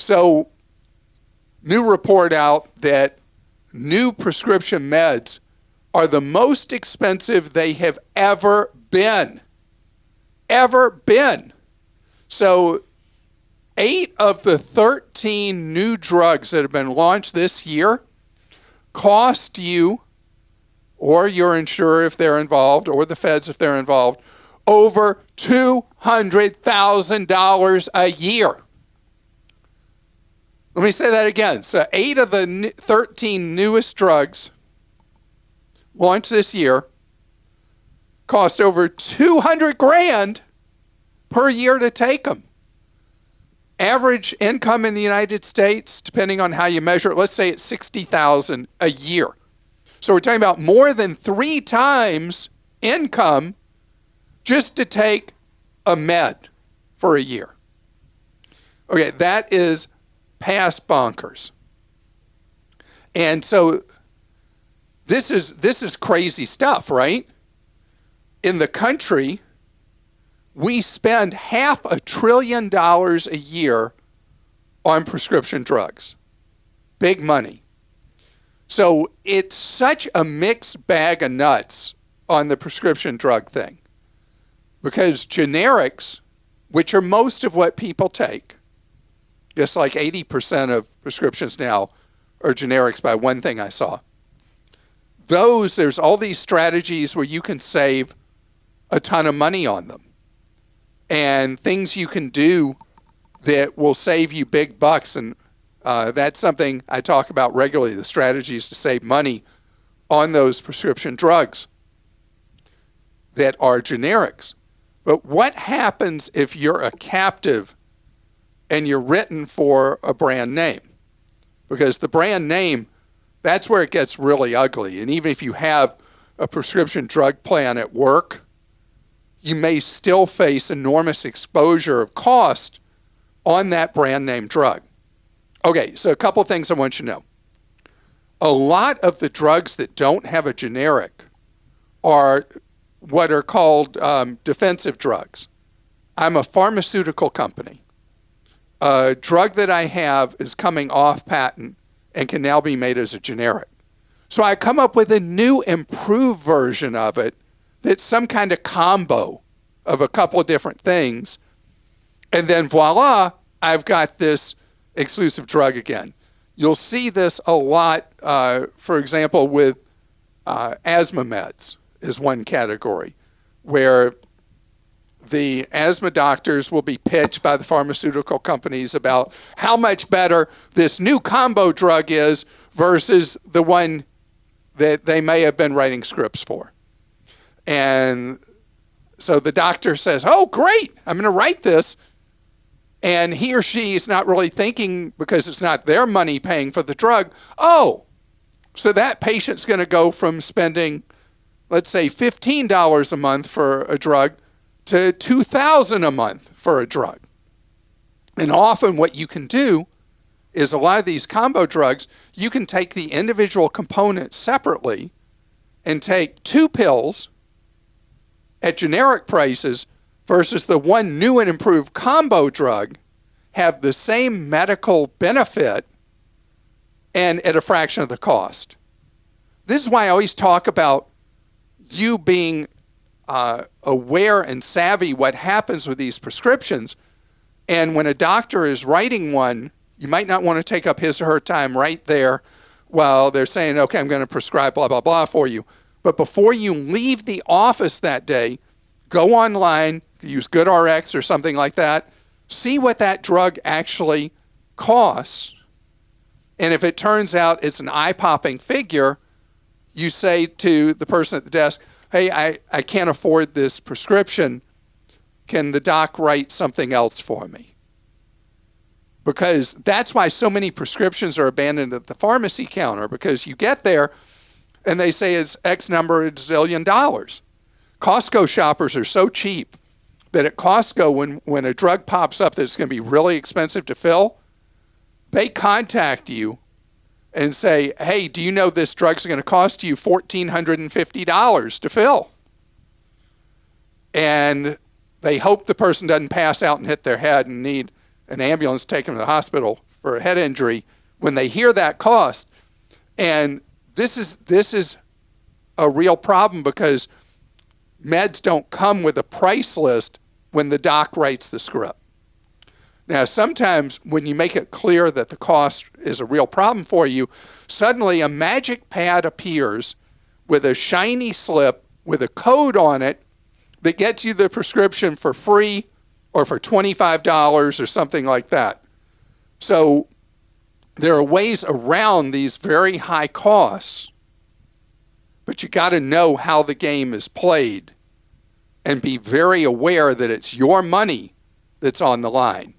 So, new report out that new prescription meds are the most expensive they have ever been. Ever been. So 8 of the 13 new drugs that have been launched this year cost you, or your insurer if they're involved, or the feds if they're involved, over $200,000 a year. Let me say that again. So 8 of the 13 newest drugs launched this year cost over $200,000 per year to take them. Average income in the United States, depending on how you measure it, let's say it's $60,000 a year. So we're talking about more than 3 times income just to take a med for a year. Okay, that is past bonkers. And so this is crazy stuff, right? In the country, we spend $500 billion a year on prescription drugs. Big money. So it's such a mixed bag of nuts on the prescription drug thing. Because generics, which are most of what people take, just like 80% of prescriptions now are generics by one thing I saw. There's all these strategies where you can save a ton of money on them. And things you can do that will save you big bucks. And that's something I talk about regularly, the strategies to save money on those prescription drugs that are generics. But what happens if you're a captive and you're written for a brand name? Because the brand name, that's where it gets really ugly. And even if you have a prescription drug plan at work, you may still face enormous exposure of cost on that brand name drug. Okay, so a couple of things I want you to know. A lot of the drugs that don't have a generic are what are called defensive drugs. I'm a pharmaceutical company. A drug that I have is coming off patent and can now be made as a generic. So I come up with a new improved version of it that's some kind of combo of a couple of different things. And then voila, I've got this exclusive drug again. You'll see this a lot, for example, with asthma meds is one category, where the asthma doctors will be pitched by the pharmaceutical companies about how much better this new combo drug is versus the one that they may have been writing scripts for. And so the doctor says, oh, great, I'm going to write this. And he or she is not really thinking, because it's not their money paying for the drug, oh, so that patient's going to go from spending, let's say, $15 a month for a drug to $2,000 a month for a drug. And often what you can do is a lot of these combo drugs, you can take the individual components separately and take 2 pills at generic prices versus the one new and improved combo drug have the same medical benefit and at a fraction of the cost. This is why I always talk about you being aware and savvy what happens with these prescriptions. And when a doctor is writing one, you might not want to take up his or her time right there while they're saying, okay, I'm going to prescribe blah, blah, blah for you. But before you leave the office that day, go online, use GoodRx or something like that, see what that drug actually costs. And if it turns out it's an eye-popping figure, you say to the person at the desk, hey, I can't afford this prescription. Can the doc write something else for me? Because that's why so many prescriptions are abandoned at the pharmacy counter, because you get there and they say it's X number of zillion dollars. Costco shoppers are so cheap that at Costco, when a drug pops up that's going to be really expensive to fill, they contact you and say, hey, do you know this drug's going to cost you $1,450 to fill? And they hope the person doesn't pass out and hit their head and need an ambulance to take them to the hospital for a head injury, when they hear that cost, and this is a real problem because meds don't come with a price list when the doc writes the script. Now, sometimes when you make it clear that the cost is a real problem for you, suddenly a magic pad appears with a shiny slip with a code on it that gets you the prescription for free or for $25 or something like that. So there are ways around these very high costs, but you got to know how the game is played and be very aware that it's your money that's on the line.